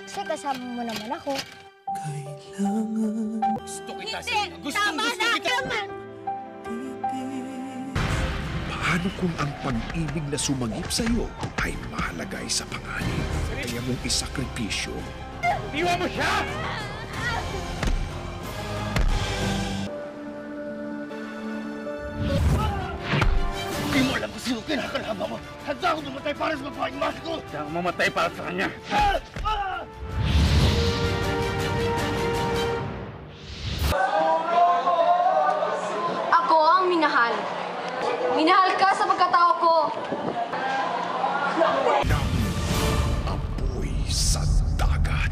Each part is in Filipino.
Kasi kasama mo naman ako. Kailangan Gusto kita, Hindi! Selena. Tama Gusto na kita. naman! Paano kung ang pag-ibig na sumagip sa'yo ay mahalagay sa panganib? Kaya mong isakripisyo Iwan mo siya! Hindi mo alam kung sino kinakalaban mo. Handa ako mamatay para sa babaeng mas ko. Handa ako mamatay para sa kanya. Ako ang minahal. Minahal ka sa pagkatao ko. ng apoy sa dagat.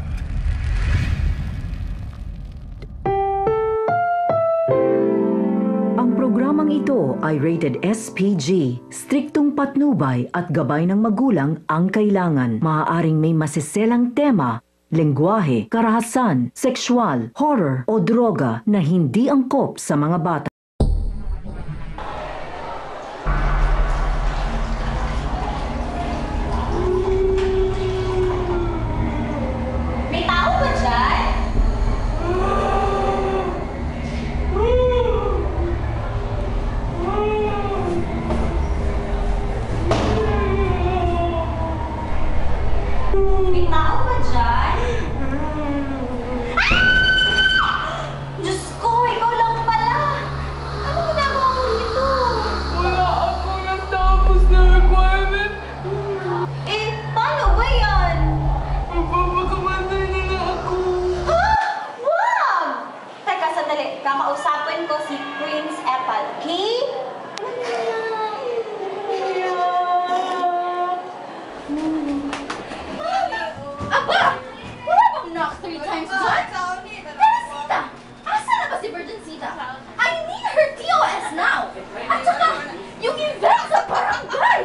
Ang programang ito ay rated SPG. Striktong patnubay at gabay ng magulang ang kailangan. Maaaring may masiselang tema, lengguwahe, karahasan, sexual, horror o droga na hindi angkop sa mga bata. May tao ba dyan? May tao ba dyan? Diyos ko, ikaw lang pala. Ano ginagawa mo dito? Wala ako natapos na requirement. Eh, paano ba yan? Magpapakamatay na na ako. Wag! Teka, sandali. Kakausapin ko si Prince Epal, okay? Aba! Wala bang knock 3 times dyan? Teresita! Asa na ba si Virgin Sita? I need her TOS now! At saka, yung event sa barangay!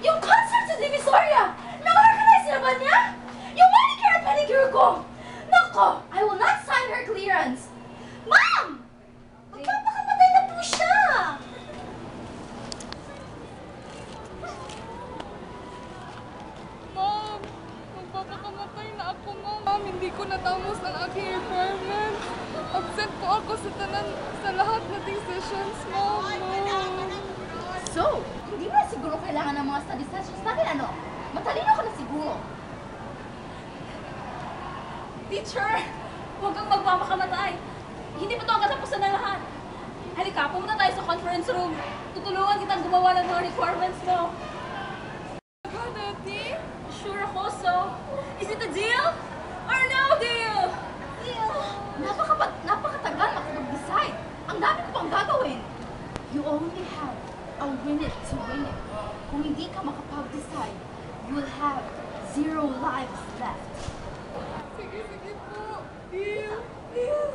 Yung concert sa Divisoria! Na-organize na ba niya? Yung manicure at pedicure ko! Nako! I will not sign her clearance! Ma'am! Magpapakamatay na po siya! Ma'am, magpapakamatay na ako, ma'am. Ma'am, hindi ko natapos ang aking requirement. Absent po ako sa lahat nating sessions, ma'am. So, hindi mo na siguro kailangan ng mga study sessions natin, ano? Matalino ka na siguro. Teacher, huwag kang magpapakamatay. Hindi pa ito ang katapusan ng lahat. Halika, pumunta tayo sa conference room. Tutulungan kitang gumawa ng mga requirements mo. Daddy? Sure ako, so is it a deal or no deal? Napakatagal ako mag-decide. Ang dami ko pang gagawin. You only have a minute to win it. Kung hindi ka makapag-decide, you will have 0 lives left. Sige, sige po. Deal. Deal.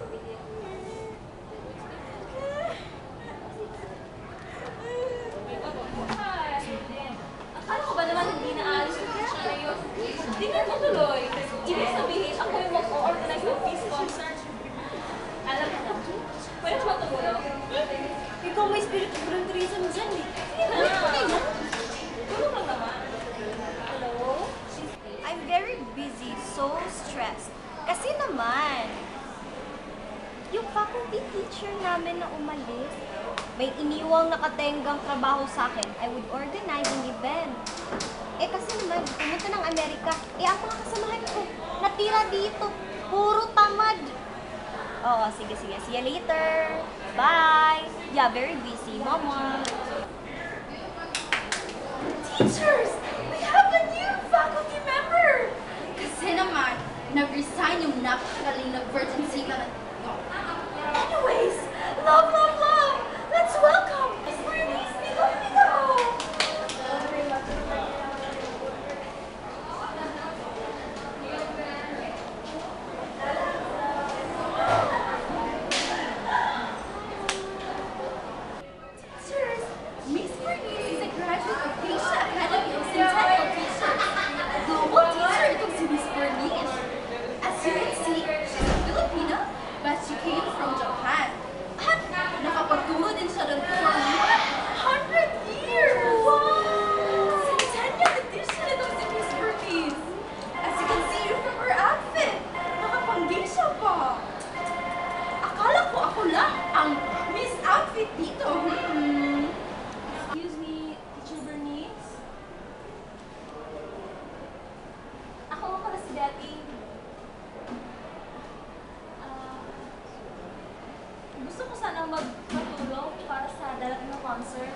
Akala ko ba naman hindi na-aalis yung teacher na yun? Tingnan mo tuloy. Ibig sabihin, ako yung mag-organize ng peace concert. Alam mo na, pwede ba tumulong? Ikaw may spirit of volunteerism dyan eh. Sige na. Tulong lang naman. Hello? I'm very busy, so stressed. Kasi naman, yung faculty teacher namin na umalis, may iniwang nakatenggang trabaho sa akin. I would organize an event. Eh kasi naman, pumunta ng Amerika. Eh ang mga kasamahan ko, natira dito. Puro tamad. Oo, sige. See you later. Bye. Yeah, very busy. Mama. Teachers! We have a new faculty member! Kasi naman, nag-resign yung napakagaling na Virgin Sita na... Anyways, love! Let's welcome Miss Bernice Nico! Teachers, Miss Bernice is a graduate of Geisha Academy of Centennial Teachers. Global teacher itong si Miss Bernice. As you can see, she's a Filipino, but gusto ko sana magpatulong para sa darating na concert.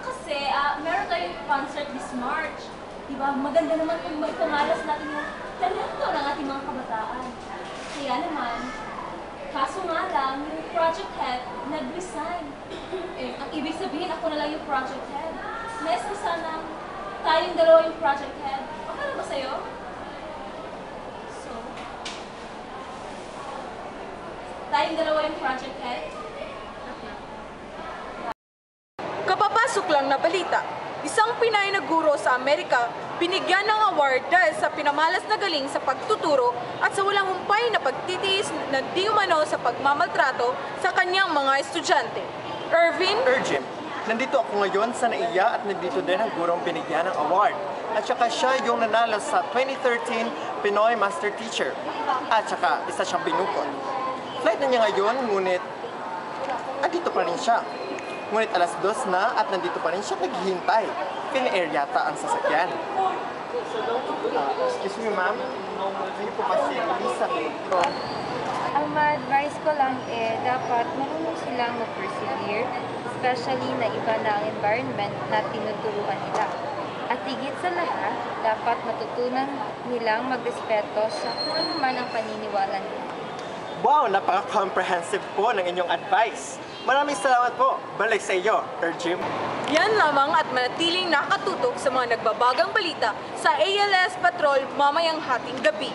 Kasi meron tayong concert this March. Diba? Maganda naman kung magpangalas natin yung talento ng ating mga kabataan. Kaya naman, kaso nga lang, yung project head nag-resign. Ang ibig sabihin, ako na lang yung project head. Nes ko sana tayong dalawa yung project head. Okay na ba sa'yo? So, tayong dalawa yung project head. Kapapasok lang na balita, isang Pinay na guro sa Amerika binigyan ng award dahil sa pinamalas na galing sa pagtuturo at sa walang humpay na pagtitiis na di umano sa pagmamaltrato sa kanyang mga estudyante. Irvin? Jim, nandito ako ngayon sa NAIA at nandito din ang gurong binigyan ng award. At saka siya yung nanalo sa 2013 Pinoy Master Teacher. At saka isa siyang binukod. Flight na niya ngayon, ngunit andito pa rin siya. Ngunit alas 2 na at nandito pa rin siya naghihintay. Pin-air yata ang sasakyan. Excuse me, ma'am. Hindi po ba si Lisa ko? Ang ma-advise ko lang dapat marunong silang mag-persevere, especially na iba na ang environment na tinuturuan nila. At higit sa lahat, dapat matutunan nilang magrespeto sa kung ano man ang paniniwala nila. Wow, napaka-comprehensive po ng inyong advice. Maraming salamat po. Balik sa iyo, Jim. Yan lamang at manatiling nakatutok sa mga nagbabagang balita sa ALS Patrol mamayang hating gabi.